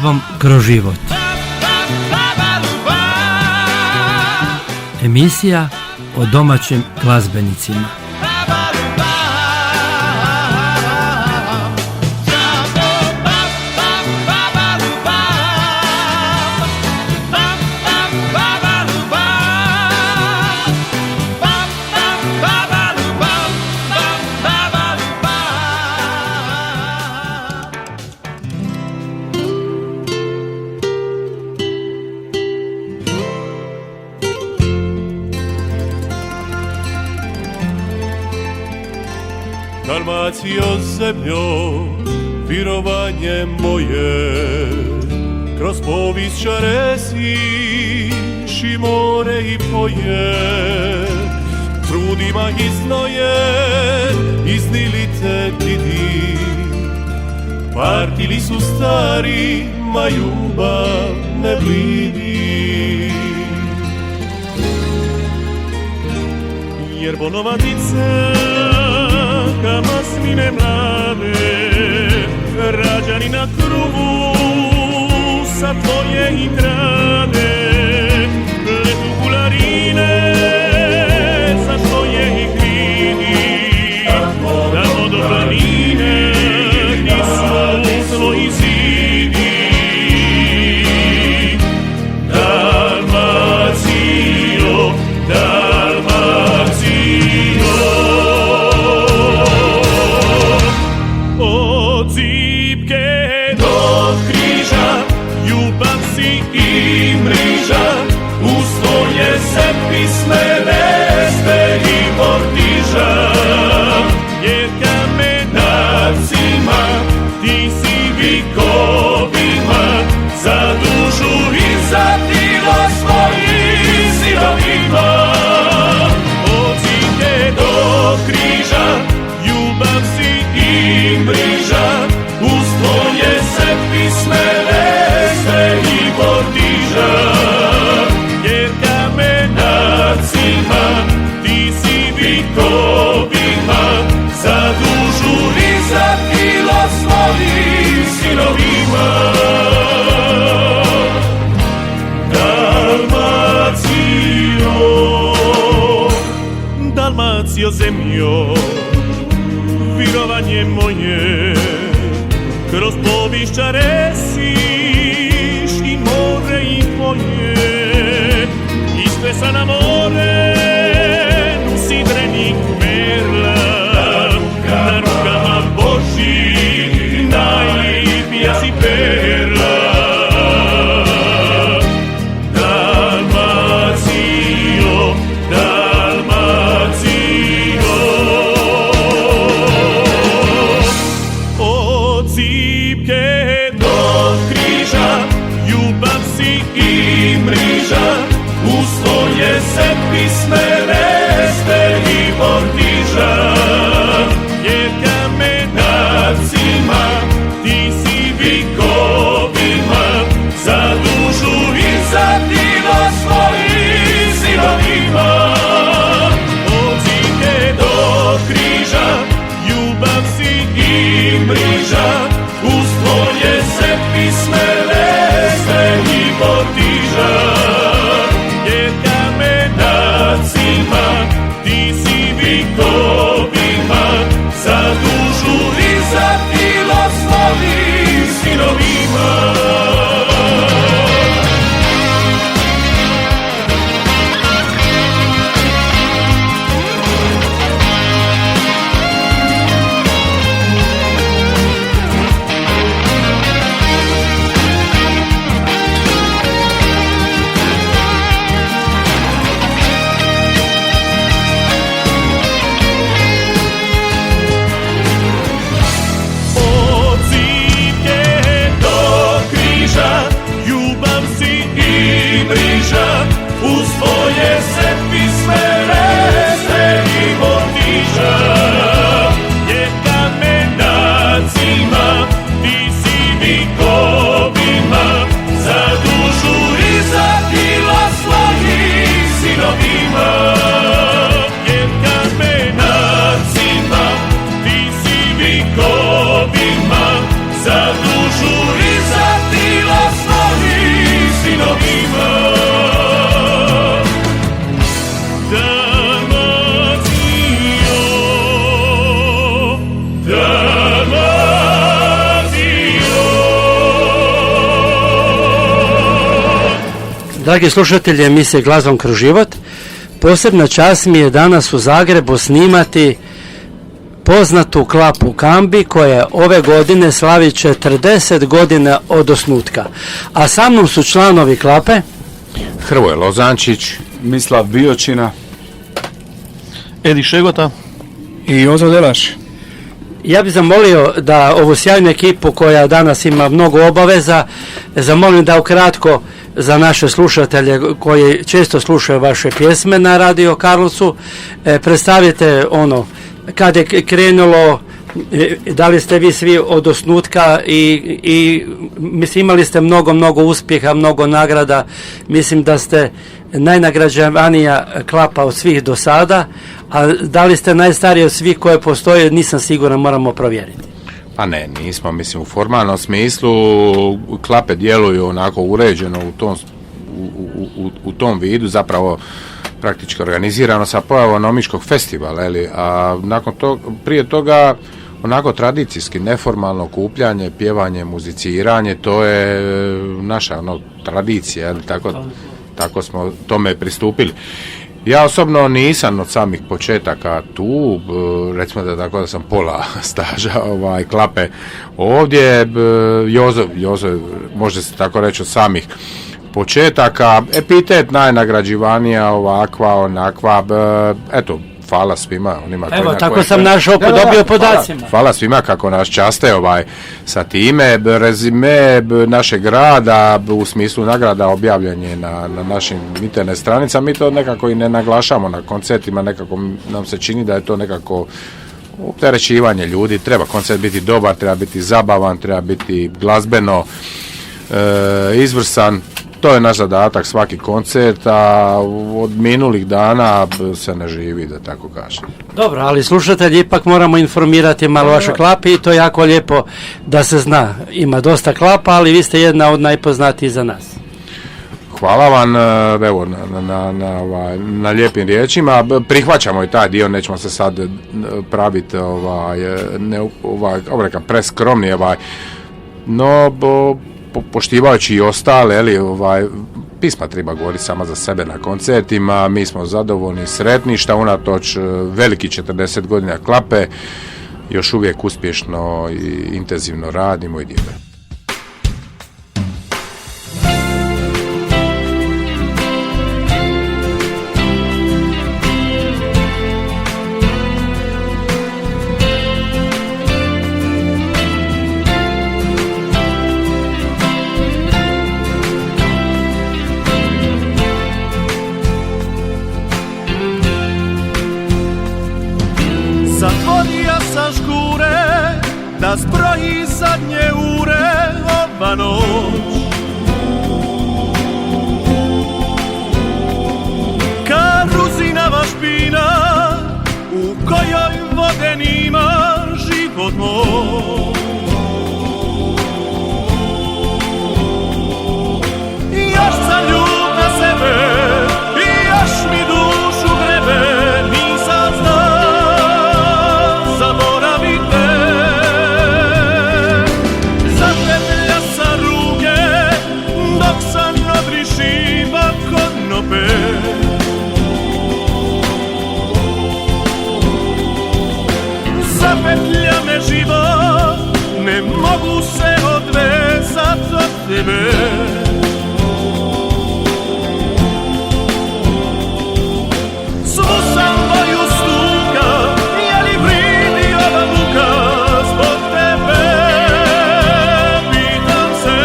glazbom kroz život. Emisija o domaćim glazbenicima. Dalmacijo zemljo, virovanje moje, kroz povijest čaresiš i more i poje. Trudima iznoje, iznili te didi, partili su stari, ma ljubav ne blidi. Jer bonovatice kama smine mlade, rađani na krugu sa tvoje i trade, pletu kularine sa što je i kridi, tamo do planine gdje su svoji zidi. Dalmacijo, Dalmacijo, od zipke do križa, ljubav si i mriža, uz tvoje se pisme veste i portiža. Jer kamenacima, ti si vikovima, za dušu i za tilo svojih sirovima. Od zipke do križa, ljubav si i mriža, uz tvoje se pisme veste i portiža. Jer kamenacima, ti si vikovima, za dušu i za tilo svojih sinovima. Dalmacijo, Dalmacijo zemljo, virovanje moje, kroz povijest čaresiš i more i poje. Isklesa na more, usidrenih merla, na rukama Božih najlipija si perla. Dalmacijo, Dalmacijo, od zipke do križa, ljubav si i mriža, uz tvoje se pisme veste i portiža. Jer kamenacima, ti si vikovima, za dušu i za tilo svojih sinovima. Od zipke do križa, ljubav si i mriža, uz tvoje se pisme veste i portiža. Jer kamenacima, ti si vikovima, za dušu i za tilo svojih sinovima. Uz tvoje se pisme veste i portiža. Jer kamenacima, ti si vikovima, za dušu i za tilo svojih sinovima. Jer kamenacima, ti si vikovima, za dušu i za tilo Dragi slušatelji emisije Glazbom kroz život, posebna čast mi je danas u Zagrebu snimati poznatu klapu Kambi koja ove godine slavi 40 godina od osnutka. A sa mnom su članovi klape Hrvoje Lozančić, Mislav Biočina, Edi Šegota i Jozo Delaš. Ja bih zamolio da ovu sjajnu ekipu koja danas ima mnogo obaveza, zamolim da ukratko za naše slušatelje koji često slušaju vaše pjesme na Radio Karlovcu, predstavite ono, kad je krenulo, da li ste vi svi od osnutka i mislim imali ste mnogo uspjeha, mnogo nagrada, mislim da ste najnagrađivanija klapa od svih do sada, a da li ste najstariji od svih koje postoje, nisam siguran, moramo provjeriti. pa ne, nismo, mislim u formalnom smislu klape djeluju onako uređeno u tom vidu, zapravo praktički organizirano sa pojavom Omiškog festivala, a nakon toga, prije toga onako tradicijski, neformalno okupljanje, pjevanje, muziciranje, to je naša tradicija, tako smo tome pristupili. Ja osobno nisam od samih početaka tu, recimo da sam pola staža klape ovdje, Jozo može se tako reći od samih početaka, epitet najnagrađivanija, ovakva, onakva, eto, hvala svima onima koji... Evo, tako sam našao, dobio podacima. Hvala svima kako nas časte sa time. Rezime našeg rada u smislu nagrada objavljen je na našim internet stranicama. Mi to nekako i ne naglašamo na koncertima, nekako nam se čini da je to nekako opterećivanje ljudi. Treba koncert biti dobar, treba biti zabavan, treba biti glazbeno izvrsan. To je naš zadatak, svaki koncert, a od minulih dana se ne živi, da tako kažem. Dobro, ali slušatelji, ipak moramo informirati malo vaše klapi i to je jako lijepo da se zna. Ima dosta klapa, ali vi ste jedna od najpoznatijih za nas. Hvala vam, evo, na lijepim riječima. Prihvaćamo i taj dio, nećemo se sad praviti preskromni, no poštivajući i ostale, pisma treba govoriti sama za sebe na koncertima, mi smo zadovoljni, sretni, šta unatoč veliki 40 godina klape, još uvijek uspješno i intenzivno radimo i djelujemo. Zatvoria sa škure da zbroji zadnje ure ova noć. Karuzinava špina u kojoj vode nima život moj. Još sam ljud na sebe i još mi dušu grebe. Zapetlja me život, ne mogu se odvezat od tebe. Svu sam moju stuka, je li vridi ova muka zbog tebe? Pitam se,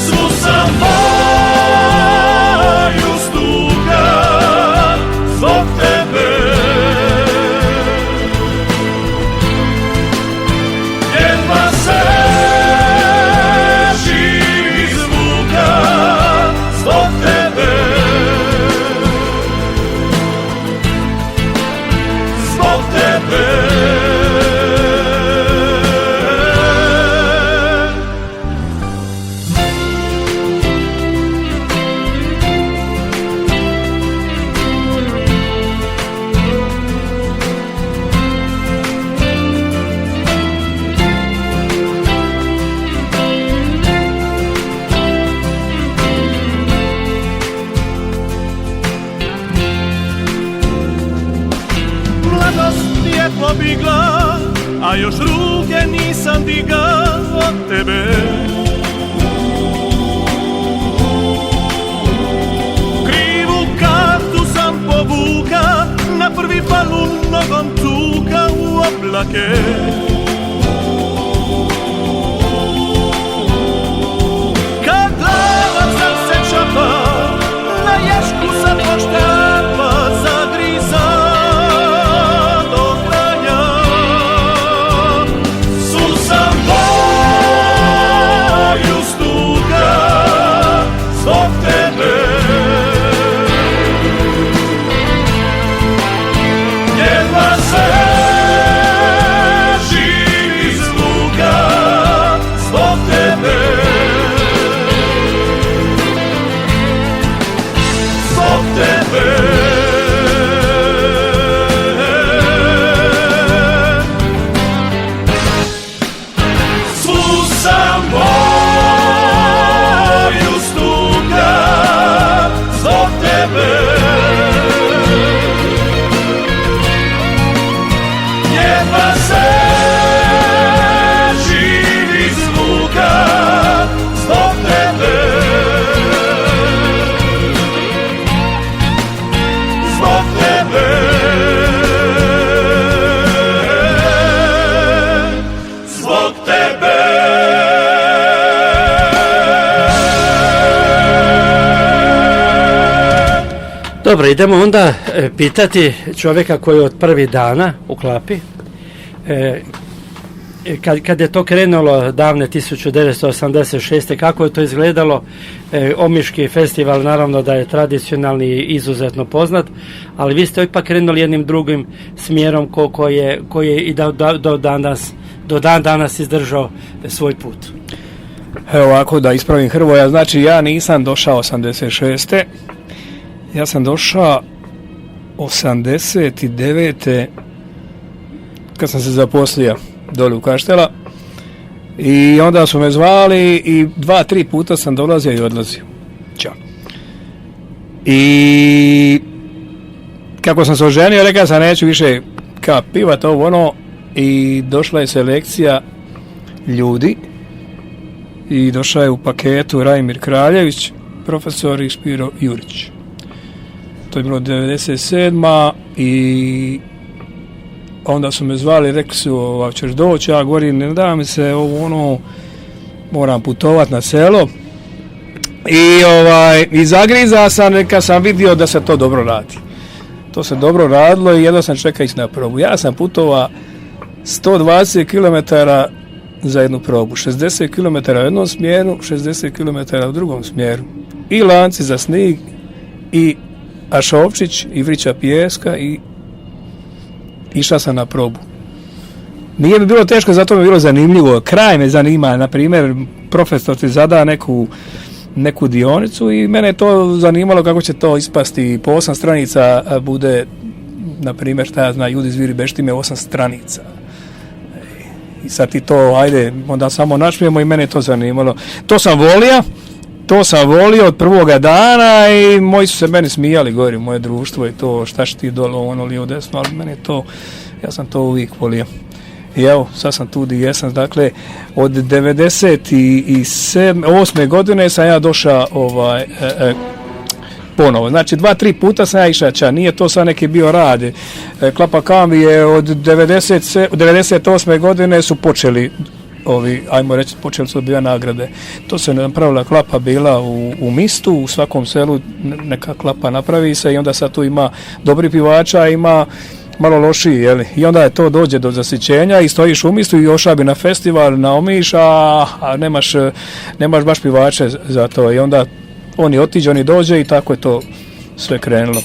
svu sam moju stuka zbog tebe. Jedva se a još ruke nisam digao od tebe. Krivu kartu sam povuka, na prvi balun nogom tuka u oblake. Kad glava sam se čapa, na ješku sam poštapa, zagriza do kraja. Susam boju stuga zbog tebe. Jedva se živi sluga zbog tebe. Zbog tebe. Svu sam moju stuga zbog tebe. Jedva se živi sluga zbog tebe. Zbog tebe. Zbog tebe. Dobro, idemo onda pitati čovjeka koji je od prvih dana u Klapi. Kad je to krenulo davne 1986. kako je to izgledalo? Omiški festival naravno da je tradicionalni i izuzetno poznat, ali vi ste ipak krenuli jednim drugim smjerom koji je i do dan danas izdržao svoj put. Evo ovako da ispravim Hrvoja, znači ja nisam došao 86. Ja sam došao 89. kad sam se zaposlio dole u Kaštela i onda su me zvali i 2-3 puta sam dolazio i odlazio. Ćao. I kako sam se oženio, rekao sam neću više kao pivat ovo ono i došla je selekcija ljudi i došao je u paketu Rajmir Kraljević, profesor i Špiro Jurić. To je bilo 97. i onda su me zvali, rekli su, ćeš doći, ja govorim, ne da mi se ovo ono, moram putovat na selo. I zagriza sam kad sam vidio da se to dobro radi. To se dobro radilo i jedno sam čekao ići na probu. Ja sam putovao 120 km za jednu probu, 60 km u jednom smjeru, 60 km u drugom smjeru. I lanci za snig, i Ašovčić, i vrića pijeska, i išao sam na probu. Nije mi bilo teško, zato mi je bilo zanimljivo. Kraj me zanima, na primjer, profesor ti zada neku dionicu i mene je to zanimalo kako će to ispasti. Po 8 stranica bude, na primjer, šta ja znam, Judi zviri beštime 8 stranica. I sad ti to, ajde, onda samo načmijemo i mene je to zanimalo. To sam volio od prvoga dana i moji su se meni smijali, govorim, moje društvo i to, šta će ti dole, ono lijevo desno, ali mene to, ja sam to uvijek volio. I evo, sad sam tu gdje jesam, dakle, od 98. godine sam ja došao ponovo. Znači, 2-3 puta sam ja išao ča, nije to sad neki bio rad. Klapa Kambi je od 98. godine su počeli ajmo reći, počeli su dobivati nagrade. To se napravila klapa bila u Mistu, u svakom selu neka klapa napravi se i onda sad tu ima dobri pivača, ima malo lošiji, jeli? I onda je to dođe do zasićenja i stojiš u Mistu i ošao bi na festival, na Omiš, a nemaš baš pivače za to. I onda oni otiđe, oni dođe i tako je to sve krenulo.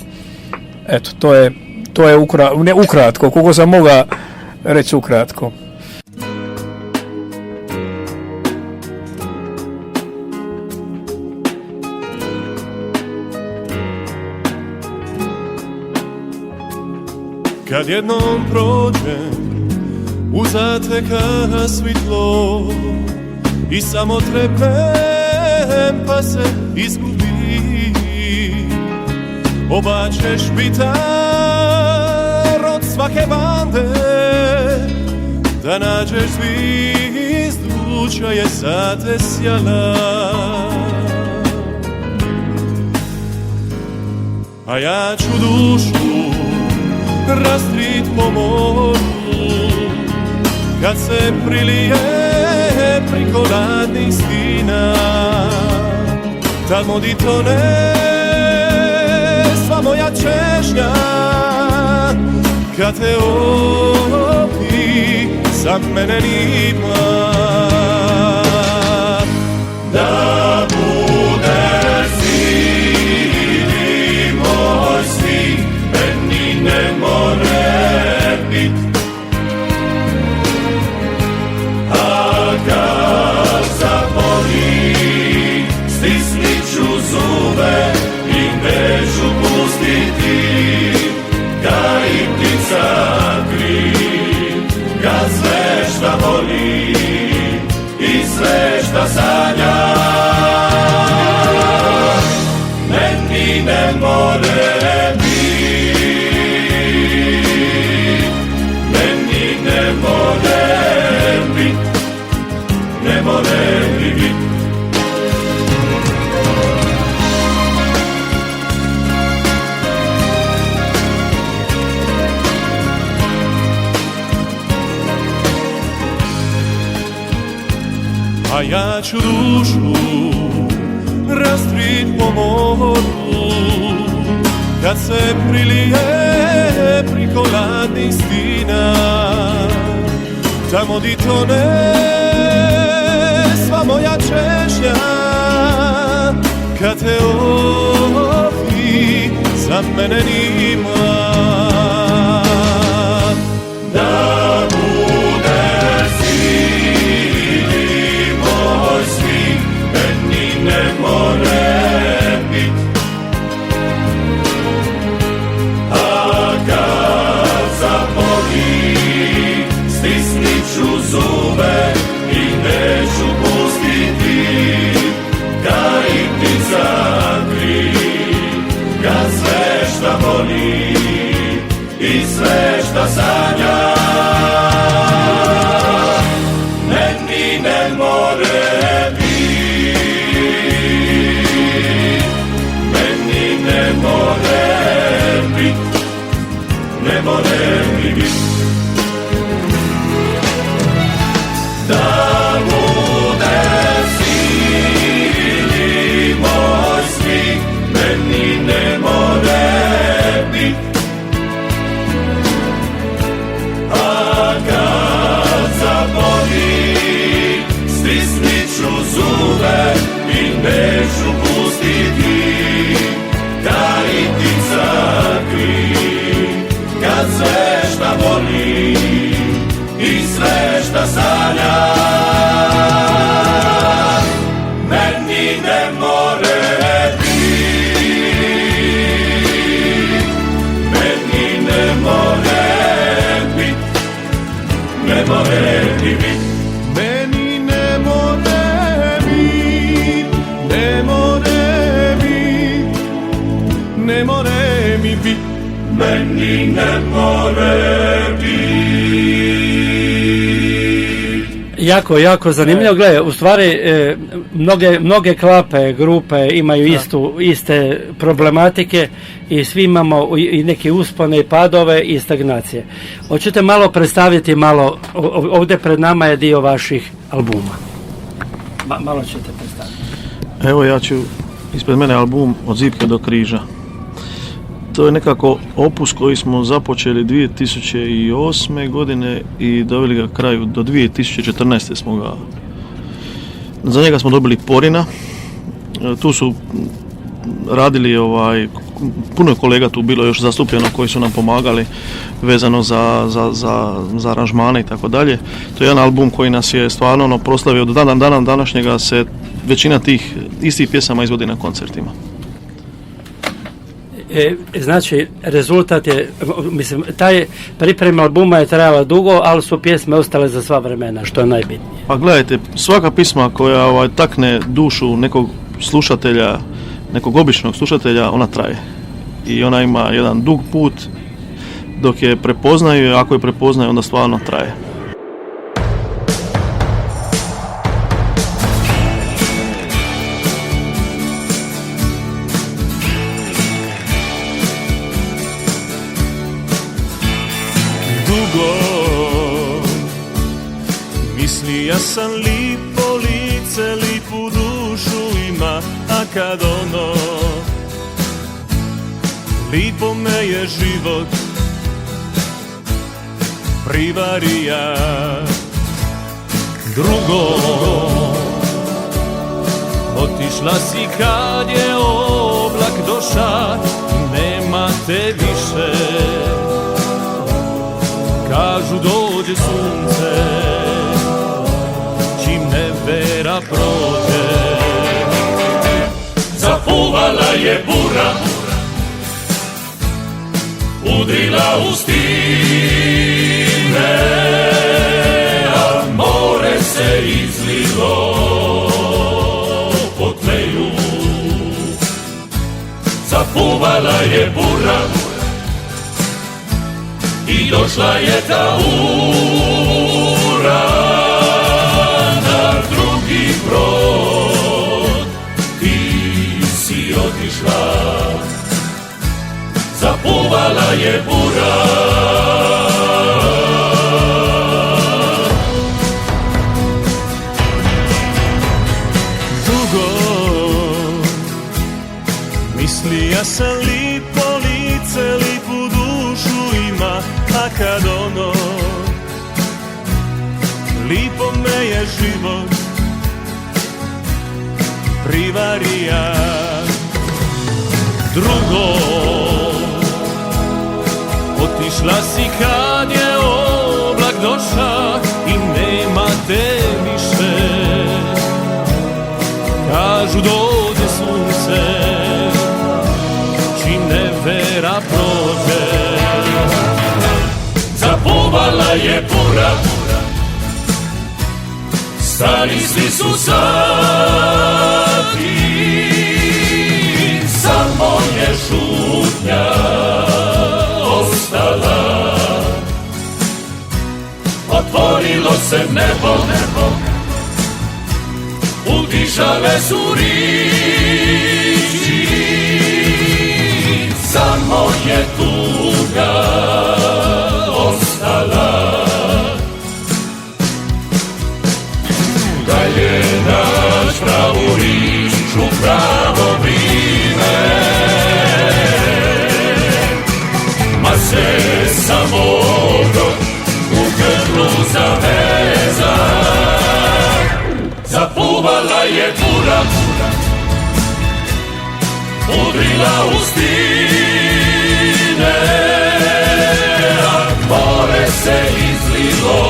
Eto, to je ukratko, koliko sam mogao reći ukratko. Kad jednom prođem uzate ka svitlo i samo trepnem pa se izgubi, oba ćeš bitar od svake bande, da nađeš zvijezdu čija je za te sjala. A ja ću dušu rastrit po moru kad se prilije priko ladnih stina. Tamo di tone sva moja češnja kad te opi za mene nima. Da budeš sidi moj svi, meni ne more bit. A kad zaboli, stisnit ću zube i neću pustiti, kad i ptica kriv, kad sve šta voli i sve šta sanja, meni ne more bit, meni ne more bit, ne more bit. A ja ću dušu rastrit po moru kad se prilije priko ladnih stina. Tamo di tone sva moja češnja kad te opi za mene nima. Da budeš sidi moj svi, meni ne more bit. A kad zaboli, stisnit ću zube i neću pustiti, kad i ptica kriv, kad sve šta voli i sve šta sanja, meni ne more bit, meni ne more bit, ne more bit. Da budeš sidi moj svi, meni ne more bit. A kad zaboli, stisnit ću zube i neću pustiti, kad i ptica kriv, kad sve šta voli i sve šta sanja, meni ne more bit, meni ne more bit, ne more bit, meni ne more bit, ne more bit, ne more mi bit, meni ne more bit. Jako zanimljivo. Gle, u stvari mnoge klape, grupe imaju iste problematike i svi imamo i neke uspone i padove i stagnacije. Hoćete malo predstaviti ovdje pred nama je dio vaših albuma. Malo ćete predstaviti. Evo ja ću ispred mene album Od zipke do križa. To je nekako opus koji smo započeli 2008. godine i doveli ga kraju do 2014. smo ga. Za njega smo dobili Porina. Tu su radili puno je kolega tu bilo još zastupljeno koji su nam pomagali vezano za aranžmane i tako dalje. To je jedan album koji nas je stvarno proslavio. Do dana današnjega se većina tih istih pjesama izvodi na koncertima. Znači, rezultat je, mislim, taj priprema albuma je trajala dugo, ali su pjesme ostale za sva vremena, što je najbitnije. Pa gledajte, svaka pisma koja takne dušu nekog slušatelja, nekog običnog slušatelja, ona traje. I ona ima jedan dug put, dok je prepoznaju, ako je prepoznaju, onda stvarno traje. Mislija sam lipo lice, lipu dušu ima, a kad ono lipo me je život privarija. Drugo, otišla si kad je oblak doša, nema te više. Kažu dođe sunce, čim nevera prođe. Zapuvala je bura, udrila u stine, a more se izlilo po tmeju. Zapuvala je bura i došla je ta ura na drugi brod. Ti si otišla, zapuvala je bura. Dugo mislija sam lipo lice, lipu dušu ima, a kad ono lipo me je život privarija. Drugo, otišla si kad je oblak doša i nema te više. Kažu dođe sunce, čim nevera prođe. Zapuvala je bura, stari svi su sati, samo je šutnja ostala. Otvorilo se nebo, udišale su riči, samo je tuga ostala. Da je naš pravu rič u pravo vrime, ma se samo u grlu zaveza. Zapuvala je bura, udrila u stine, a more se izlilo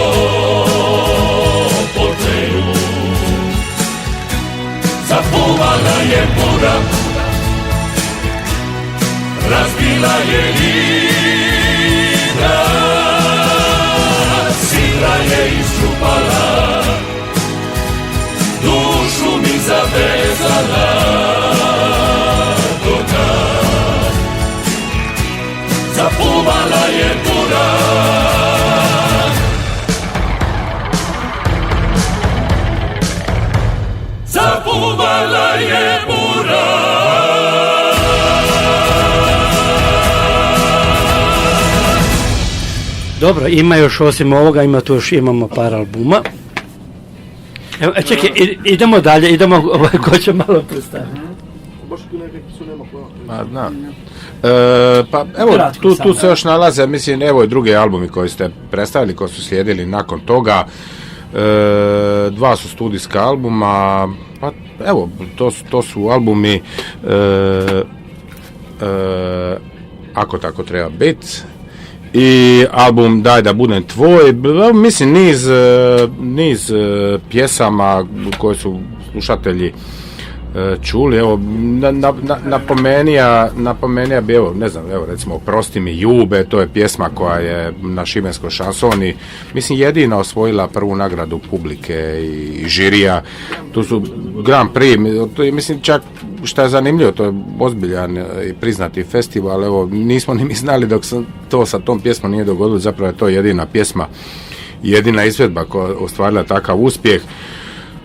po tmeju. Zapuvala je bura, razbila je lidra, sidra je iščupala, dušu mi zavezala. Zapuvala je bura, zapuvala je bura. Dobro, ima još osim ovoga, imamo par albuma. Evo, čekaj, idemo dalje, ko će malo predstaviti. Pa evo, tu se još nalaze, mislim, evo i drugi albumi koji ste predstavili, koji su slijedili nakon toga. Dva su studijska albuma, pa evo, to su albumi Ako tako treba biti i album Daj da budem tvoj, mislim niz pjesama koje su slušatelji čuli. Evo, napomenija bi, evo, ne znam, evo, recimo Oprosti mi Jube, to je pjesma koja je na Šibenskoj šansoni, mislim, jedina osvojila prvu nagradu publike i žirija. Tu su Grand Prix, mislim, čak što je zanimljivo, to je ozbiljan i priznati festival, evo, nismo ni mi znali dok se to sa tom pjesmom nije dogodilo, zapravo je to jedina pjesma, jedina izvedba koja je ostvarila takav uspjeh.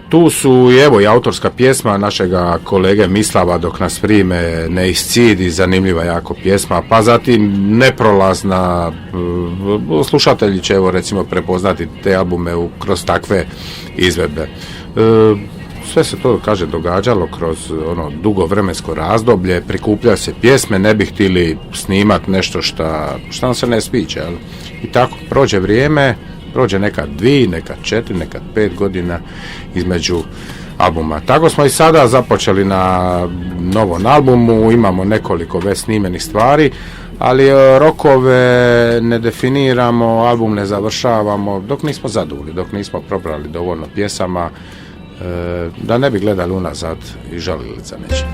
Tu su i autorska pjesma našega kolege Mislava Dok nas prime ne iscidi, zanimljiva jako pjesma, pa zatim Neprolazna, slušatelji će recimo prepoznati te albume kroz takve izvedbe. Sve se to, kaže, događalo kroz dugo vremensko razdoblje, prikuplja se pjesme, ne bi htjeli snimat nešto šta nam se ne sviđa, jel? I tako prođe vrijeme, prođe nekad 2, nekad 4, nekad 5 godina između albuma. Tako smo i sada započeli na novom albumu, imamo nekoliko već snimenih stvari, ali rokove ne definiramo, album ne završavamo dok nismo zadovoljni, dok nismo probrali dovoljno pjesama, da ne bi gledali unazad i žalili za nečim.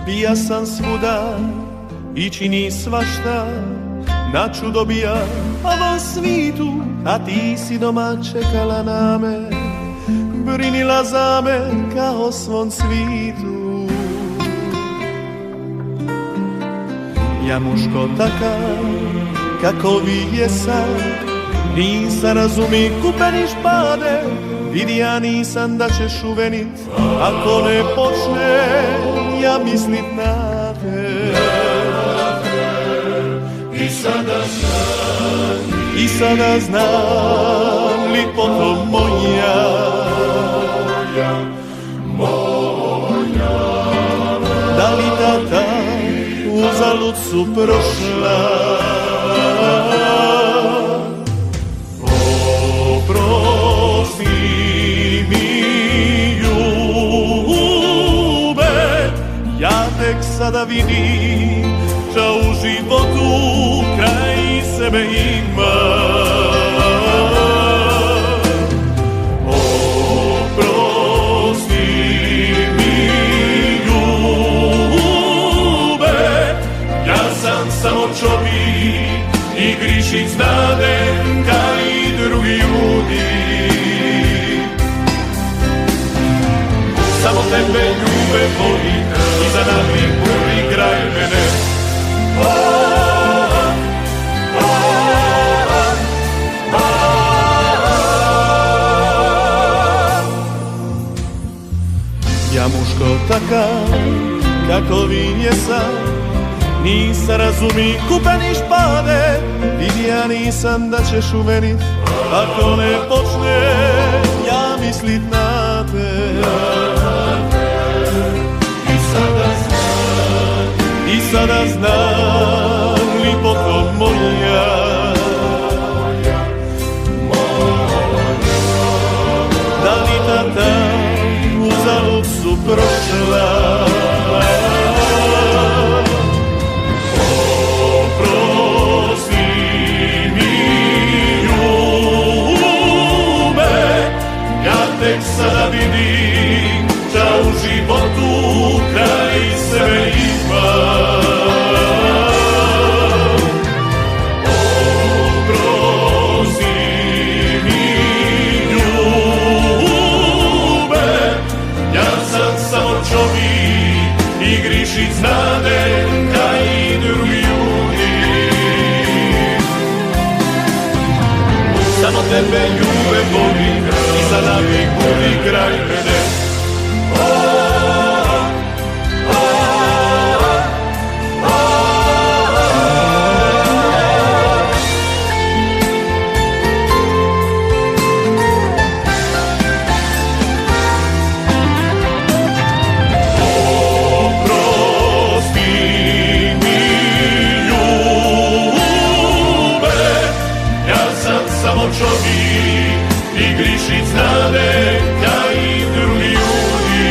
Bija sam svuda i čini svašta, na čudo bija ovom svitu, a ti si doma čekala na me, brinila za me kao svom svitu. Ja muško takav, kako vi jesam, nisam razumi kupeni špade, vidi ja nisam da ćeš uvenit, ako ne počne ja mislit na te. I sada znam, lipoto moja, da li tata uzalud su prošla. Oprosti mi, ljube, ja tek sada vidim da u životu kraj sebe ima. Oprosti mi, ljube, ja sam samo čovjek i grišim znadem kao i drugi ljudi. Samo tebe ljube volim i za nami prvi kraj mene. Ja muško takav, kako vi jesam, nisam razumi kupeni špade, vidi ja nisam da ćeš uvenit, ako ne počne ja mislit na te. I sada znam, lipoto moja, da li tata uzalud su prošla. Oprosti mi, ljube, ja tek sada vidim da u životu kraj sebe ima. Oprosti mi, ljube, ja sam samo čovjek i grišit znadem kao i drugi ljudi. Samo tebe ljube volim i za nami budi kraj mene. Čovjek i grišit znade ja i drugi ljudi.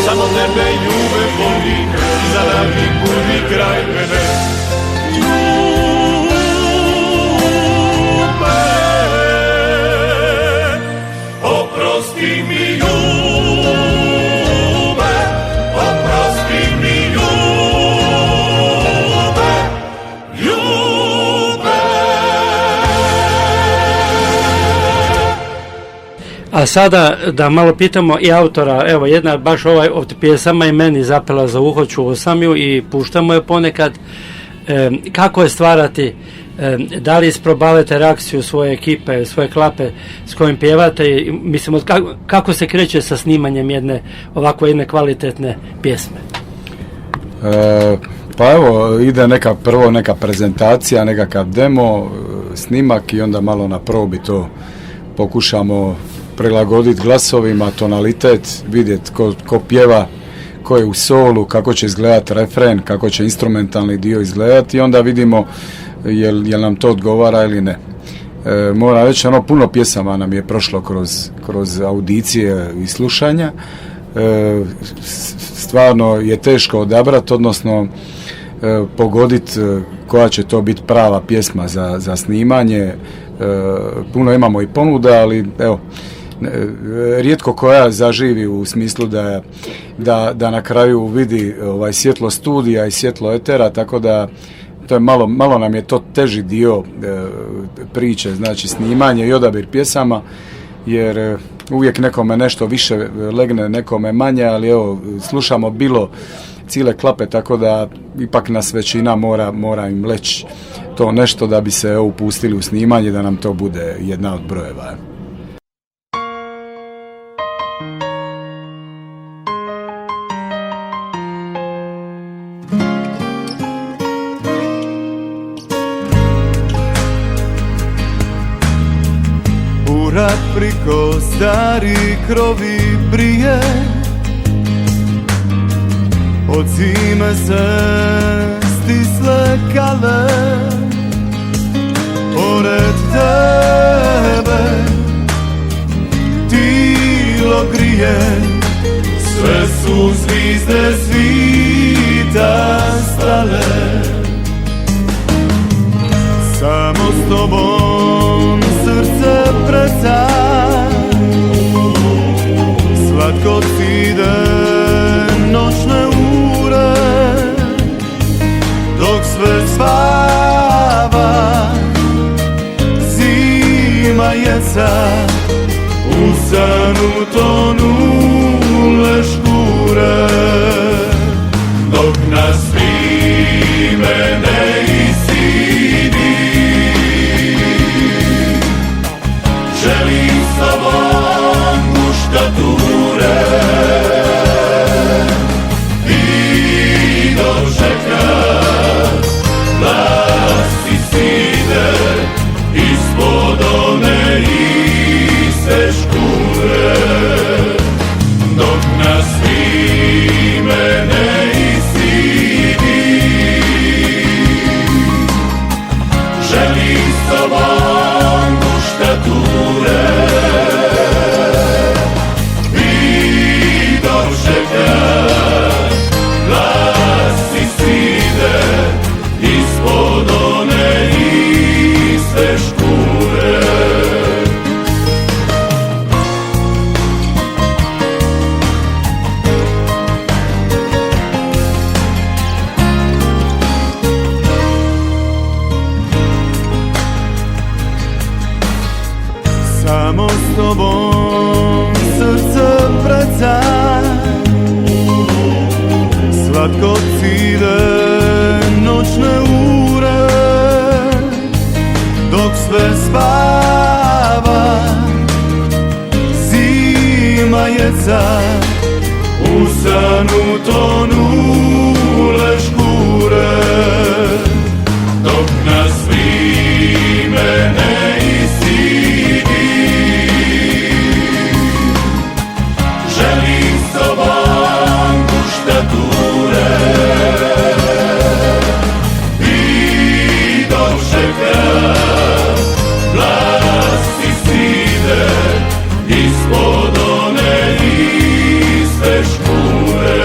Samo tebe ljube volim i za nami budi kraj mene. Ljube, oprosti mi, ljube, oprosti mi, ljube, ljube. A sada da malo pitamo i autora, evo jedna baš od pjesama i meni zapela za uho, čuo sam ju i puštamo je ponekad. Kako je stvarati, da li isprobavate reakciju svoje ekipe, svoje klape s kojim pjevate, mislim, kako se kreće sa snimanjem jedne kvalitetne pjesme? Pa evo, ide prvo neka prezentacija, nekakav demo, snimak i onda malo na probi to pokušamo prilagoditi glasovima, tonalitet, vidjeti ko pjeva, ko je u solu, kako će izgledati refren, kako će instrumentalni dio izgledati i onda vidimo jel nam to odgovara ili ne. Moram reći, puno pjesama nam je prošlo kroz audicije i slušanja. Stvarno je teško odabrati, odnosno pogoditi koja će to biti prava pjesma za snimanje. Puno imamo i ponuda, ali evo, rijetko koja zaživi u smislu da na kraju vidi svjetlo studija i svjetlo etera, tako da to je malo nam je to teži dio priče, znači snimanje i odabir pjesama, jer uvijek nekome nešto više legne, nekome manje, ali evo, slušamo bilo cijele klape, tako da ipak nas većina mora im leći to nešto da bi se upustili u snimanje, da nam to bude jedna od brojeva. Urak priko stari krovi brije, od zime se stisle kale, pored tebe tilo grije, sve su zvizde svita stale. Samo s tobom srce preca, slatko cide noćne ure, dok sve spava zima jeca, u sanu tonule škure, dok nas vime ne isidi. Želim s tobom muštature i dočekat glas i side ispod one iste škure, dok nas ime ne isidi. Želim s tobom muštature i dočekat glas i side ispod one iste škure. Samo s tobom srce preca, slatko cide noćne ure, dok sve spava zima jeca, u sanu tonule škure, dok nas vime ne isidi. Želim s tobom muštature i dočekat glas i side ispod one iste škure.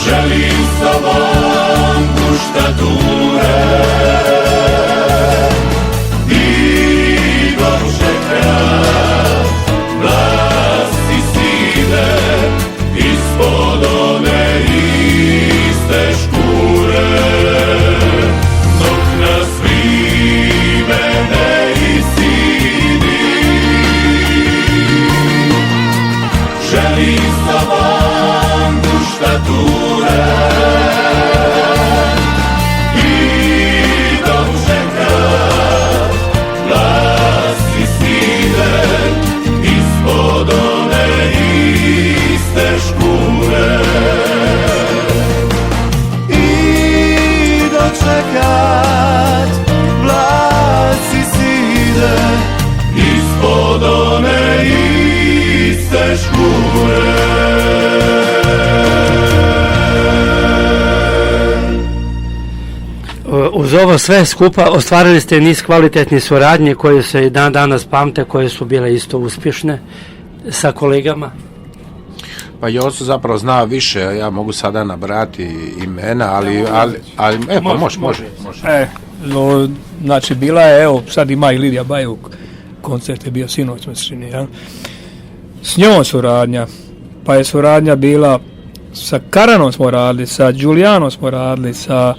Želim s tobom muštature i dočekat glas i side ispod one iste škure. Uz ovo sve skupa ostvarili ste niz kvalitetnih suradnje koje se i dan danas pamte, koje su bile isto uspješne sa kolegama. Pa Josu zapravo zna više, ja mogu sada nabrati imena, ali pa može. Znači bila je, evo sad ima i Lidija Bajuk, koncert je bio sinoć mesečini, ja? S njom suradnja, pa je suradnja bila sa Karanom smo radili, sa Đulijanom smo radili, sa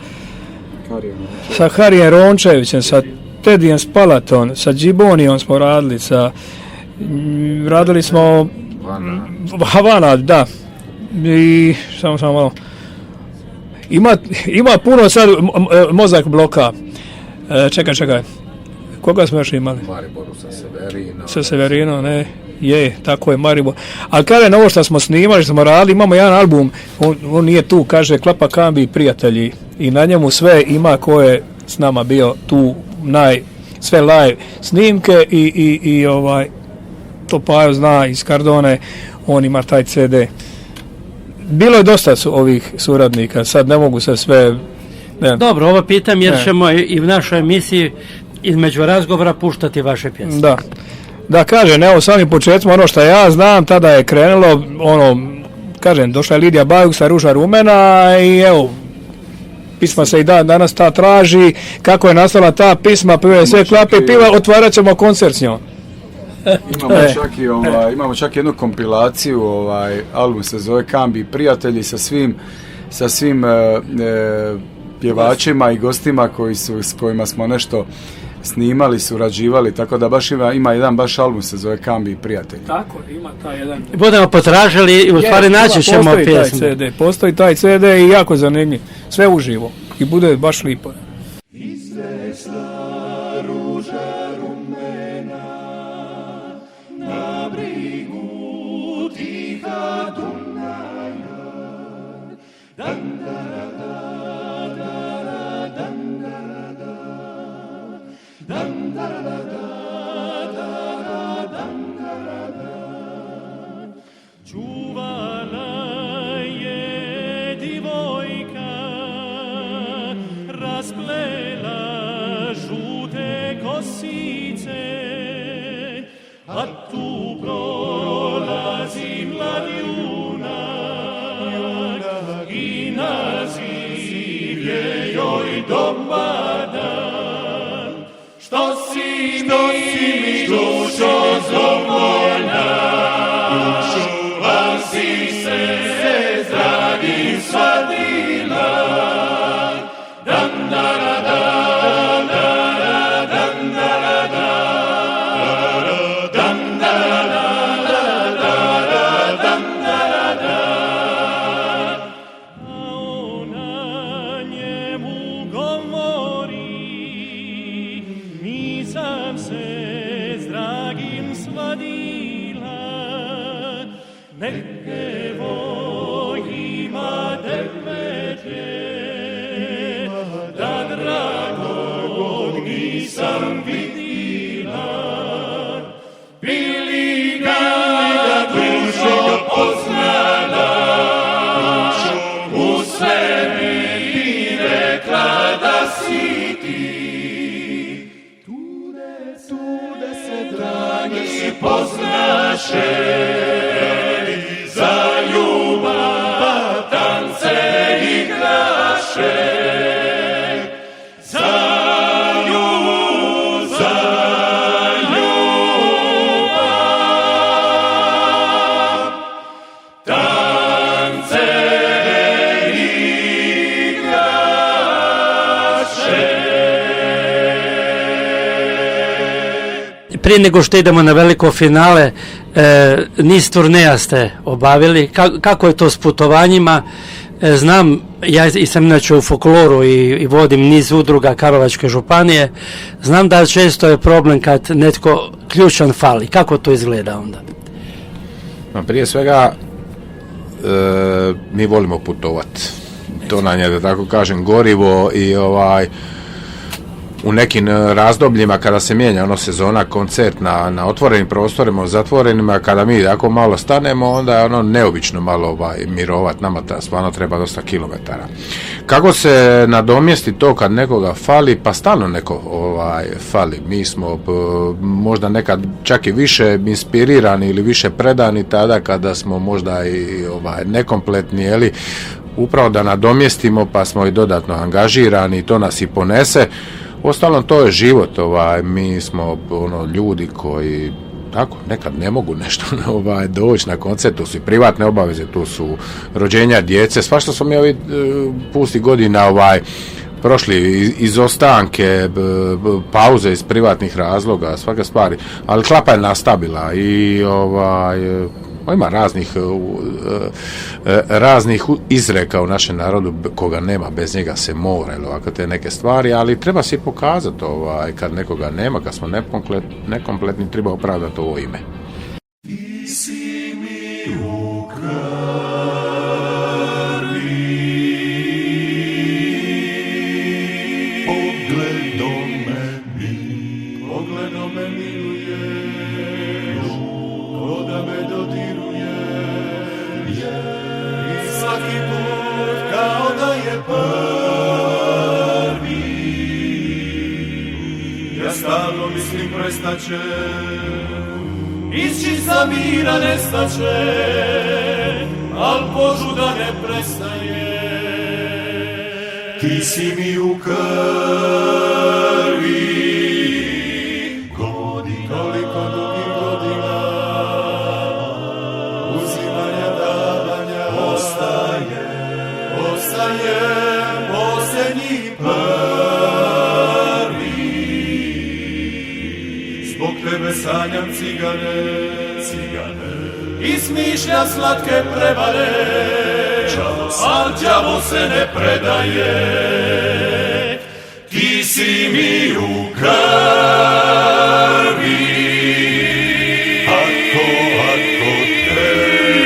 Harijem Rončevićem, sa Tedijem Spalaton, sa Džibonijom smo radili, radili smo Havana, da. I samo malo. Ima puno sad mozak bloka. Čekaj. Koga smo još imali? Mariboru sa Severinom, ne. Je, tako je, Maribor. Ali kada je ovo što smo snimali, što smo radili, imamo jedan album, on nije tu, kaže Klapa Kambi i prijatelji. I na njemu sve ima ko je s nama bio tu, sve live snimke i to Pajo zna iz Kardone, on ima taj CD. Bilo je dosta ovih suradnika, sad ne mogu se sve... Ne. Dobro, ovo pitam jer ćemo i u našoj emisiji između razgovora puštati vaše pjesme. Da kažem, evo samim početcima, ono što ja znam, tada je krenulo, došla je Lidija Bajuk sa Ruža Rumena i evo, pisma se i danas ta traži, kako je nastala ta pisma, pivaju sve Klape i piva, otvarat ćemo koncert s njom. Imamo čak jednu kompilaciju, album se zove Kambi i prijatelji sa svim pjevačima i gostima s kojima smo nešto snimali, surađivali, tako da baš ima jedan baš album se zove Kambi i prijatelji. Tako, ima taj jedan. Budemo potražili i u stvari naći ćemo pjesmu. Postoji taj CD i jako zanimljiv. Sve uživo i bude baš lipo. Čuvala je divojka, rasplela žute kosice, a tu prolazi mladi junak i naziv je joj domadan. Što si mi dušo zadovoljna, si se s dragim svadila, dan dara dan dara dan dara dan dara dan dara. A ona njemu govori, nisam se s dragim svadila, evo ima demetlje, da dragog nisam vidila, bili ga dušo poznala, u sebi bi rekla da si ti. Tude se dragi poznaše, za ljubav tance igraše, za ljubav tance igraše. Prije nego što idemo na veliko finale, niz turneja ste obavili. Kako je to s putovanjima? Znam, ja sam inače u folkloru i vodim niz udruga Karlovačke županije. Znam da često je problem kad netko ključan fali. Kako to izgleda onda? Prije svega, mi volimo putovati. To nam je, da tako kažem, gorivo i u nekim razdobljima kada se mijenja ono sezona, koncert na otvorenim prostorima, u zatvorenima, kada mi tako malo stanemo, onda je ono neobično malo mirovat, nama stvarno treba dosta kilometara. Kako se nadomjesti to kad nekoga fali? Pa stalno neko fali. Mi smo možda nekad čak i više inspirirani ili više predani tada kada smo možda i nekompletni, jeli, upravo da nadomjestimo, pa smo i dodatno angažirani i to nas i ponese. Uostalom, to je život, mi smo ljudi koji tako nekad ne mogu nešto doći na koncert, tu su i privatne obaveze, tu su rođenja djece, svašta smo mi ovi pusti godina prošli izostanke, pauze iz privatnih razloga, svaka stvari, ali klapa je nastavila i ima raznih izreka u našem narodu, koga nema, bez njega se mora, ili ovako te neke stvari, ali treba se i pokazati kad nekoga nema, kad smo nekompletni, treba opravdati ovo ime. Ti si mi u krvi, pogledom me miluješ, ko da me dodiruje, i svaki put kao da je prvi. Ja stalno mislim prestaće, ići za mira nestaće, al požuda ne prestaje. Ti si mi u krvi, toliko dugih godina, uzimanja, davanja, ostaje posljednji prvi. Zbog tebe sanjam cigane, i smišljam slatke prevare, al đavo se ne predaje. Ti si mi u krvi,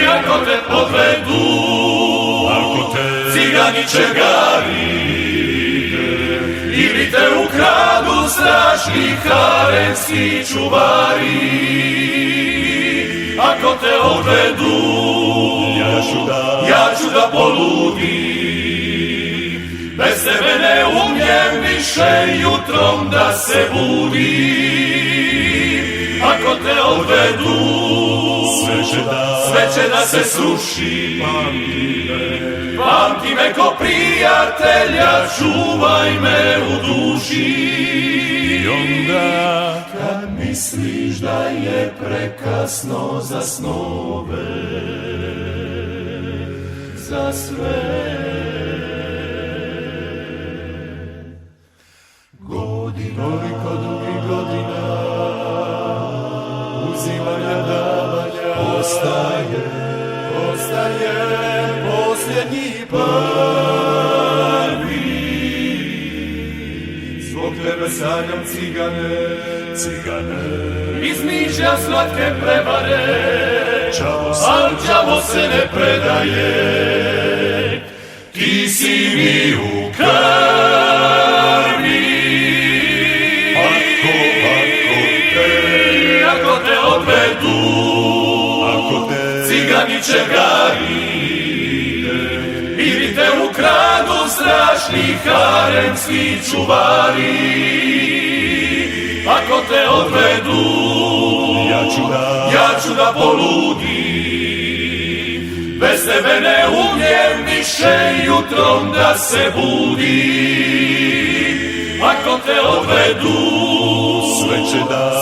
ako te podvedu, cigani čegari, ili te ukradu strašni harenski čuvari. Ako te odvedu, ja ću da poludim, bez tebe ne umijem više jutrom da se budim. Ako te odvedu, sve će da se sruši, pamti me ko prijatelja, čuvaj me u duši. I onda kad misliš da je prekasno za snove, za sve, toliko dugih godina, uzimanja, davanja, ostaje posljednji prvi. Zbog tebe sanjam cigane, izmišljam slatke prevare, al đavo se ne predaje. Ti si mi u krvi, ako te odvedu, cigani čegari, ili te ukradu strašni harenski čuvari. Ako te odvedu, ja ću da poludim, bez tebe ne umijem više jutrom da se budim. Ako te odvedu,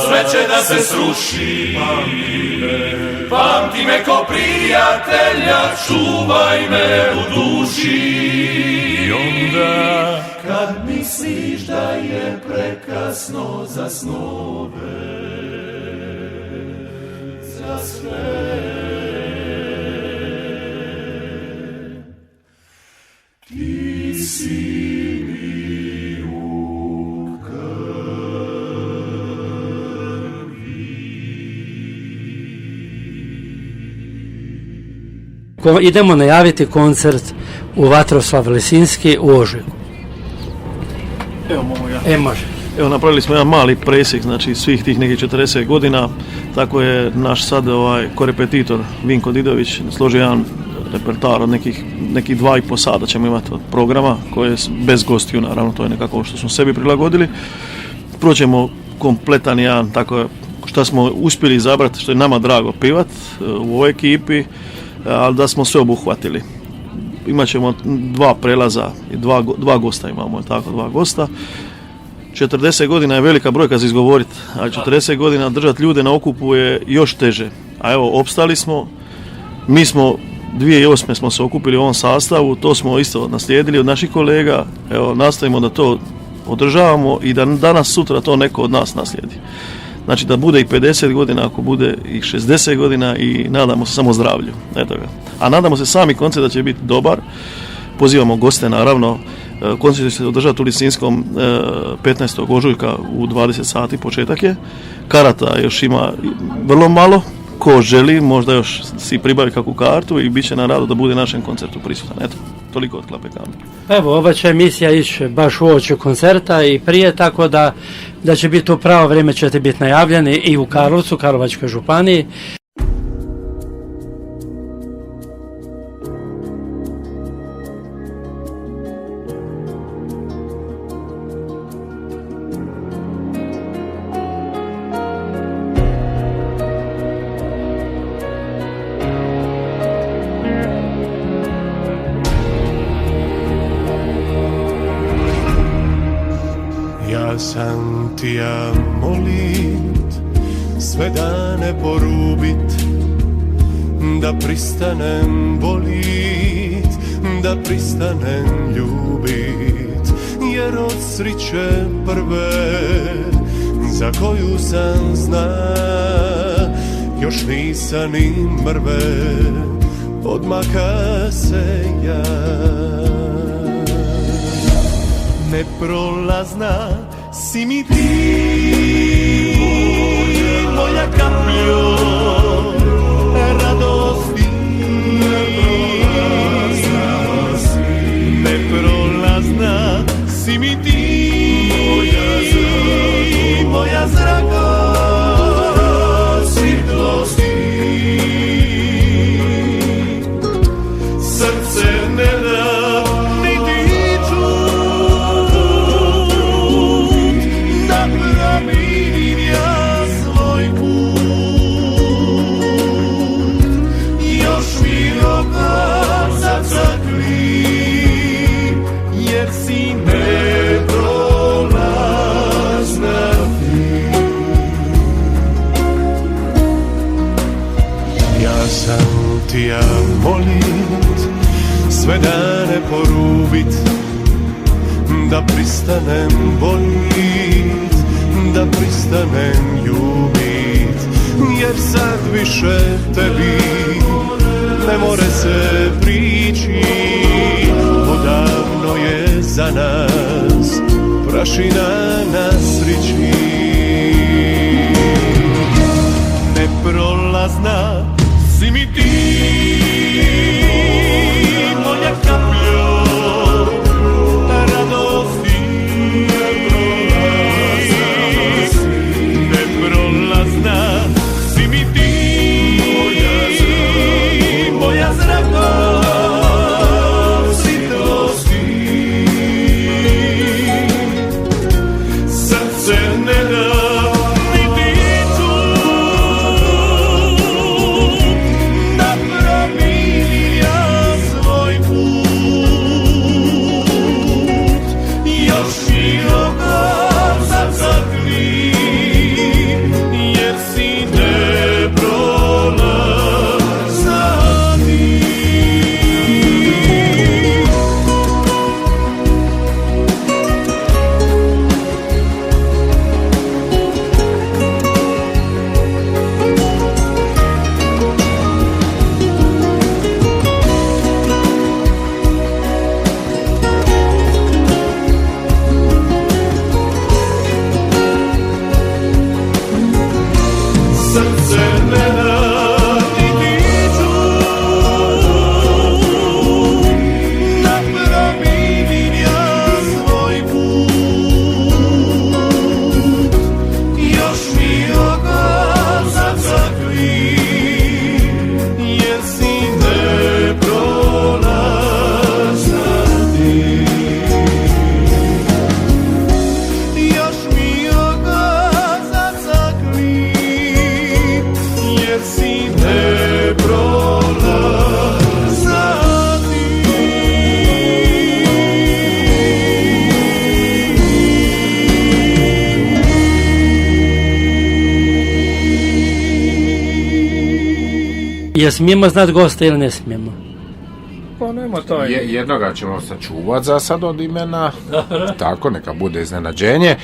sve će da se sruši, pamti me ko prijatelja, čuvaj me u duši. I onda kad misliš da je prekasno za snove, za sve, ti si mi u krvi. Idemo najaviti koncert u Vatroslav Lisinski u ožujku. Evo mogu ja. Može. Evo, napravili smo jedan mali presjek, znači svih tih nekih 40 godina, tako je naš sad korepetitor Vinko Didović složio jedan repertoar od nekih 2,5 sata ćemo imati od programa, koje je bez gostiju, naravno, to je nekako što smo sebi prilagodili. Proćemo kompletan jedan, tako što smo uspjeli izabrati, što je nama drago pivat u ovoj ekipi, ali da smo sve obuhvatili. Imaćemo 2 prelaza i dva gosta imamo, tako 2 gosta. 40 godina je velika brojka za izgovoriti, a 40 godina držati ljude na okupu je još teže. A evo, opstali smo, mi smo 2008. smo se okupili u ovom sastavu, to smo isto naslijedili od naših kolega, evo, nastavimo da to održavamo i da danas sutra to neko od nas naslijedi. Znači da bude i 50 godina, ako bude i 60 godina i nadamo se samo zdravlju. Eto ga. A nadamo se sami koncert da će biti dobar. Pozivamo goste, naravno. Koncert će se održati u Lisinskom 15. ožujka u 20 sati, početak je. Karata još ima vrlo malo. Ko želi, možda još si pribavi kakvu kartu i bit će na radu da bude našem koncertu prisutan. Eto, toliko od Klape Kamere. Evo, ova će emisija ići baš uoči koncerta i prije, tako da će biti u pravo vrijeme, ćete biti najavljeni i u Karlovcu, Karlovačkoj županiji. Sam ti ja molit, sve dane porubit, da pristanem volit, da pristanem ljubit, jer od sriće prve, za koju sam zna, još nisam ni mrve, odmaka se ja. Neprolazna si mi ti, moja kapljo radosti. Neprolazna si mi ti, moja zraka svjetlosti. Srce ne da jer si neprolazna ti. Ja sam ti ja molit, sve dane porubit, da pristanem volit, da pristanem ljubit, jer sad više tebi ne more se prići, odavno je za nas prašina na srići. Neprolazna si mi ti, moja kapljo radosti. Neprolazna si mi ti, moja zraka svjetlosti. Srce ne da niti čut, da promijenim ja svoj put, je smijemo znati gosta ili ne smijemo? Pa nema taj. Jednoga ćemo sačuvati za sad od imena, tako, neka bude iznenađenje,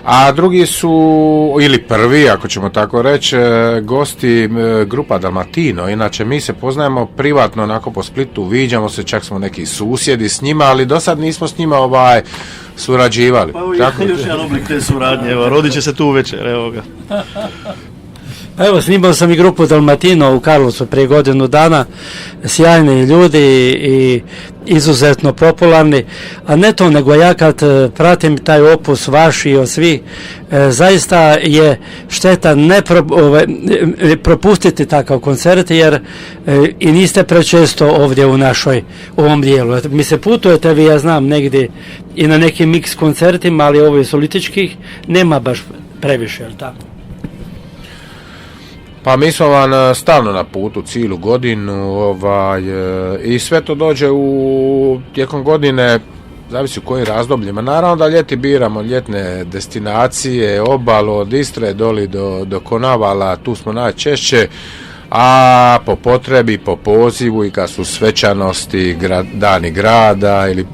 a drugi su, ili prvi, ako ćemo tako reći, gosti grupa Dalmatino. Inače, mi se poznajemo privatno, onako po Splitu, viđamo se, čak smo neki susjedi s njima, ali do sad nismo s njima surađivali. Pa još jedan oblik te suradnje, evo, rodit će se tu večer, evo ga. Evo, snimao sam i grupu Dalmatino u Karlovcu prije godinu dana, sjajni ljudi i izuzetno popularni, a ne to, nego ja kad pratim taj opus vaš i od svih, zaista je šteta propustiti takav koncert, jer i niste prečesto ovdje u ovom dijelu. Mi se putujete, vi ja znam, negdje i na nekim mix koncertima, ali ovih solitičkih nema baš previše, jel tako? Pa mi smo vam stalno na putu cijelu godinu, i sve to dođe tijekom godine, zavisi u kojim razdobljima. Naravno da ljeti biramo ljetne destinacije, obalu od Istre doli do Konavala, tu smo najčešće, a po potrebi, po pozivu i kad su svečanosti, dani grada ili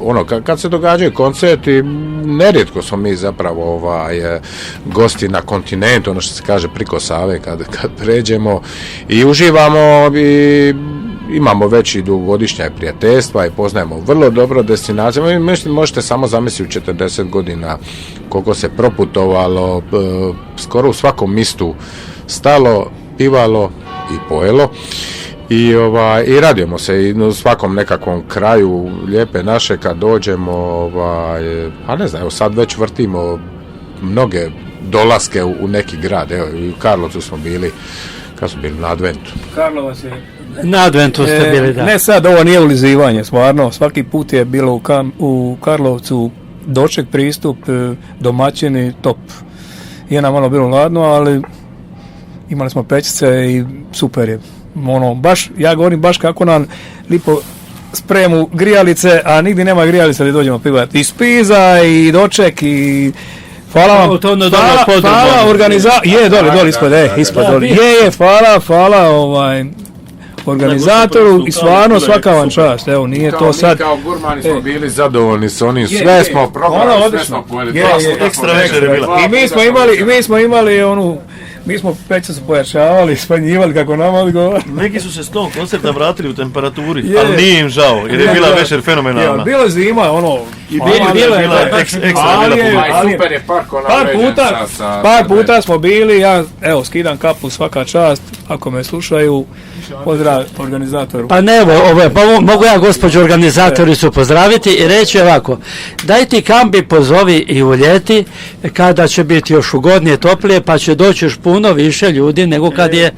kad se događaju koncerti, nerijetko smo mi zapravo gosti na kontinentu, ono što se kaže priko Save kad pređemo i uživamo i imamo već i dugogodišnja prijateljstva i poznajemo vrlo dobro destinacije. Možete samo zamisliti u 40 godina koliko se proputovalo, skoro u svakom mistu stalo, pivalo i pojelo i radujemo se i u svakom nekakvom kraju lijepe naše kad dođemo, a ne znam, evo sad već vrtimo mnoge dolaske u neki grad, evo i u Karlovcu smo bili, kad smo bili na Adventu. Karlovac je... Na Adventu ste bili, da. Ne sad, ovo nije ulizivanje, stvarno, svaki put je bilo u Karlovcu doček, pristup, domaćini, top. Je nam malo bilo ladno, ali imali smo pećice i super je. Ja govorim baš kako nam lipo spremu grijalice, a nigdje nema grijalice da dođemo pivati. I spiza, i doček, i hvala vam. Hvala organizatoru. Je, doli ispod, doli. Je, hvala organizatoru i stvarno svaka vam čast. Evo, nije to sad. Mi kao gurmani smo bili zadovoljni s onim, sve smo programi, sve smo pojeli. Ekstra večer je bila. I mi smo imali mi smo pećicu pojačavali, smanjivali kako nama odgovara. Neki su se s tom koncerta vratili u temperaturi, ali nije im žao, jer je bila večer fenomenalna. Bilo zima, I bila ekstra ali super je par puta smo bili, ja skidam kapu, svaka čast, ako me slušaju, pozdrav organizatoru. Pa ne, mogu ja gospođu organizatoricu pozdraviti i reći ovako, daj ti kambi pozovi i u ljeti, kada će biti još ugodnije, toplije, pa će doći još puno više ljudi nego kad je,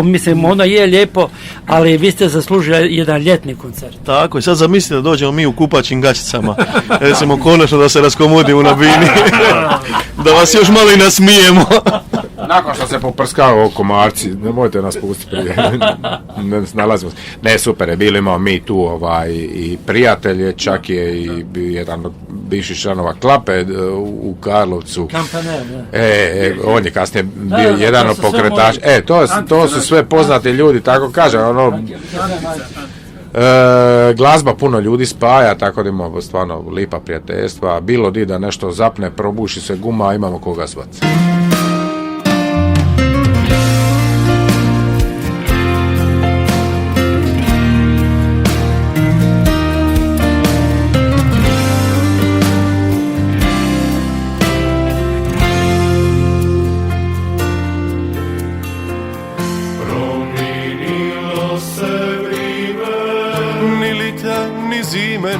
mislim, ono je lijepo, ali vi ste zaslužili jedan ljetni koncert. Tako, i sad zamislite da dođemo mi u kupaćim gaćicama, recimo konačno da se raskomodimo na bini, da vas još malo i nasmijemo. Nakon što se poprskao komarci, nemojte nas pustiti prije, ne snalazimo se. Ne, super je, imamo mi tu i prijatelje, čak je i jedan od bivših članova Klape u Karlovcu. On je kasnije bio jedan od pokretača. To su sve poznati ljudi, tako kažem, glazba puno ljudi spaja, tako da imamo stvarno lipa prijateljstva. Bilo di da nešto zapne, probuši se guma, imamo koga zvati.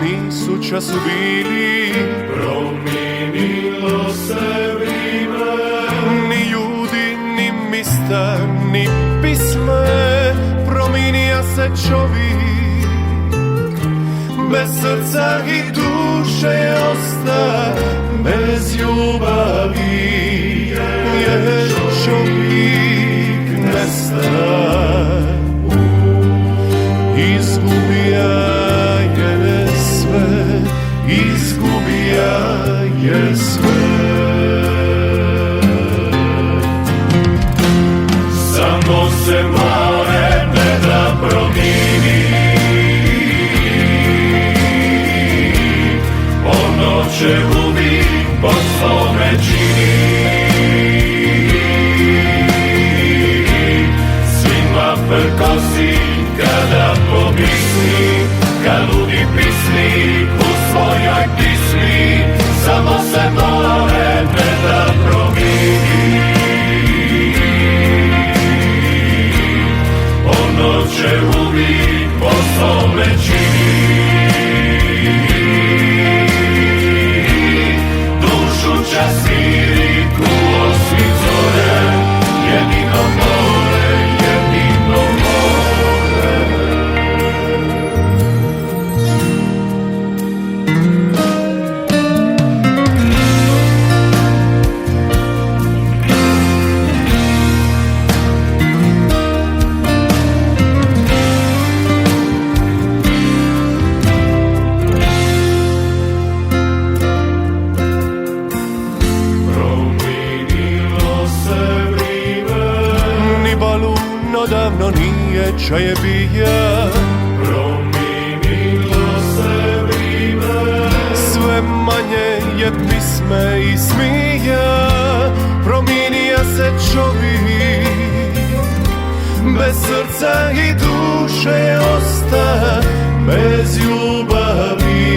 Nisu času bili, promijenilo se vrime, ni ljudi, ni mista, ni pisme, promijenija se čovjek, bez srca i duše osta, bez ljubavi je čovjek nesta, izgubija je sve. Samo se more ne da će uvijek po svome čini. Svima prkosi kada pomisli, kad ludi pisni u svojoj pismi, samo se more ne da promini. Ono će uvijek po svome čini. Dušu će smirit u osmi zore, jedino more, jedino more. Davno nije čaje bija, promijenilo se vrime, sve manje je pisme i smija, promijenija se čovjek, bez srca i duše osta, bez ljubavi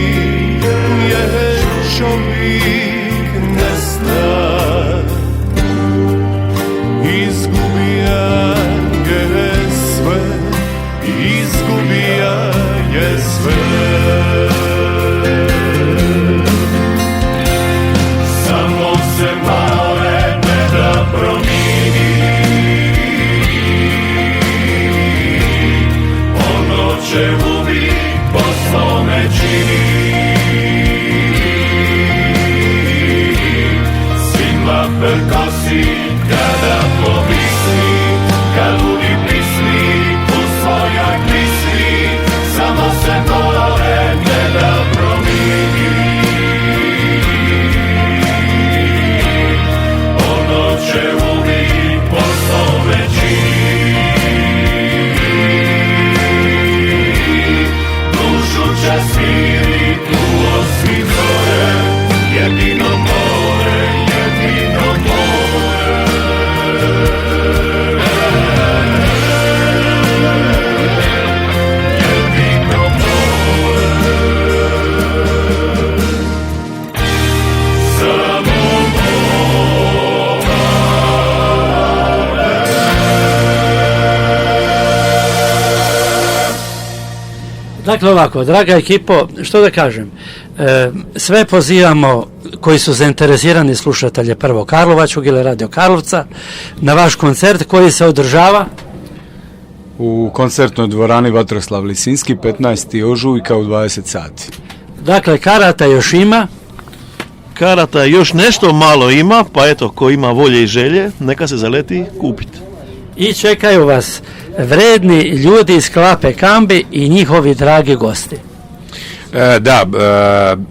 je čovjek nesta, izgubija je sve, izgubija je sve. Samo se more ne da promini, ono će uvijek po svome čini. Svima prkosi kada pomisli, kad ludi pisni u svojoj pismi, samo se more ne da promini. Ono će uvijek po svome čini. Dušu će smirit u osmi zore, jedino more, jedino more. Dakle ovako, draga ekipo, što da kažem, sve pozivamo koji su zainteresirani slušatelje prvo Karlovačkog ili Radio Karlovca na vaš koncert koji se održava u koncertnoj dvorani Vatroslav Lisinski 15. ožujka u 20 sati. Dakle, karata još ima. Karata još nešto malo ima, pa eto, ko ima volje i želje, neka se zaleti kupiti. I čekaju vas vredni ljudi iz Klape Kambi i njihovi dragi gosti.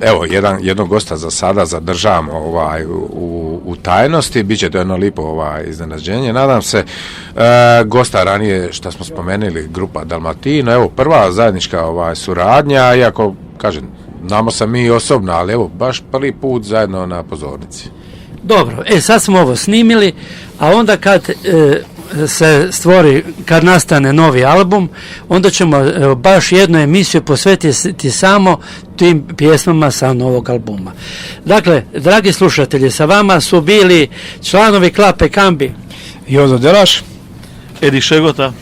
Evo, jednog gosta za sada zadržavamo u tajnosti, bit će to jedno lipo iznenađenje, nadam se. Gosta ranije, što smo spomenuli, grupa Dalmatino, evo, prva zajednička suradnja, iako, kažem, znamo se mi osobno, ali evo, baš prvi put zajedno na pozornici. Dobro, sad smo ovo snimili, a onda kad se stvori, kad nastane novi album, onda ćemo baš jednu emisiju posvetiti samo tim pjesmama sa novog albuma. Dakle, dragi slušatelji, sa vama su bili članovi Klape Kambi Jozo Delaš, Edi Šegota,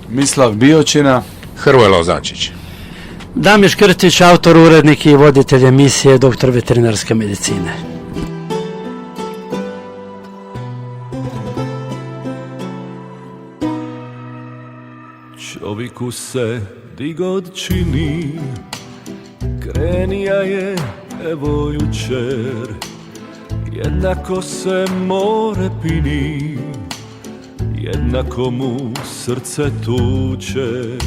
Mislav Biočina, Hrvoje Lozančić, Damir Škrtić, autor, urednik i voditelj emisije Doktor veterinarske medicine. Čovjeku se di god čini, krenija je evo jučer, jednako se more pini, jednako mu srce tuče,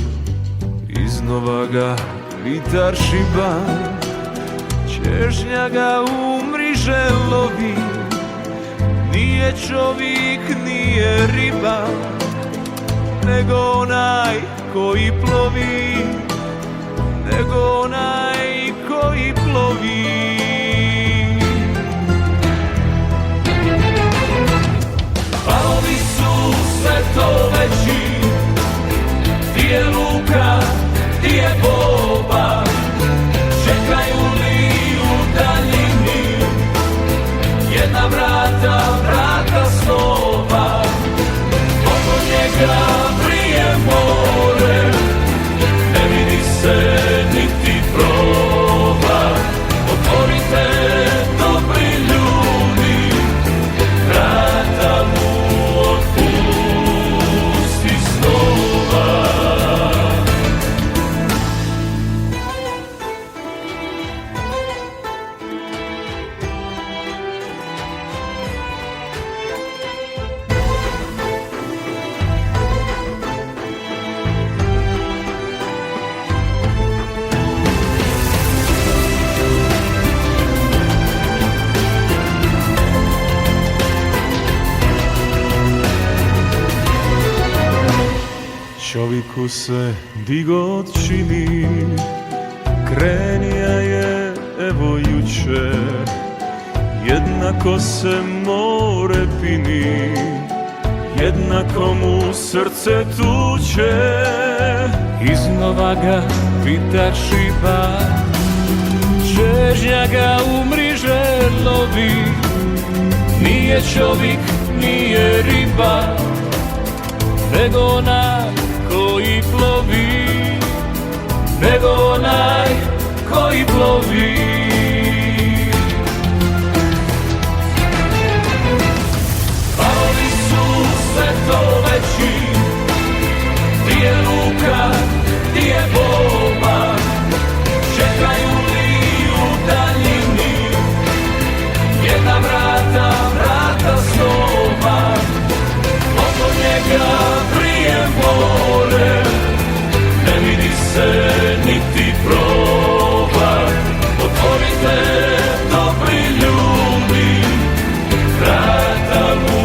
iznova ga vitar šiba, čežnja ga u mriže lovi, nije čovjek, nije riba, nego onaj koji plovi, Čovjeku se digod čini, krenija je evo juče, jednako se more pini, jednako mu srce tuče. Iznova ga pita šiba, čežnja ga u mriže lovi, nije čovjek, nije riba, nego onaj koji plovi, nego onaj koji plovi. Valovi su sve to veći, di je luka, di je bomba, čekaju li u daljini, jedna vrata, vrata snova, oko njega vrije more, ne vidi se niti proba. Otvorite, dobri ljudi, vrata mu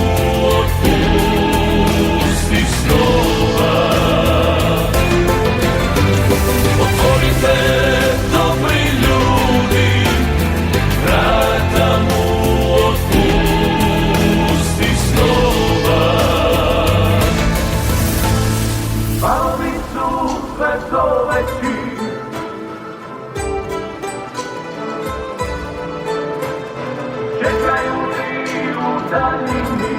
otpusti snova. Otvorite, dobri ljudi, vrata mu otpusti snova. Valovi su sve to veći, čekaju li u daljini,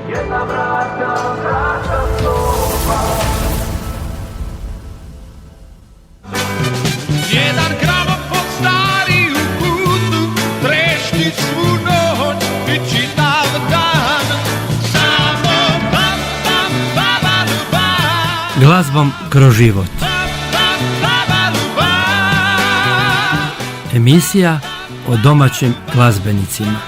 jedna vrata, vrata snova. Jedan gramofon stari u kutu trešti svu noć i čitav dan. Samo bam, bam, babalu, bam. Glazbom kroz život. Emisija o domaćim glazbenicima.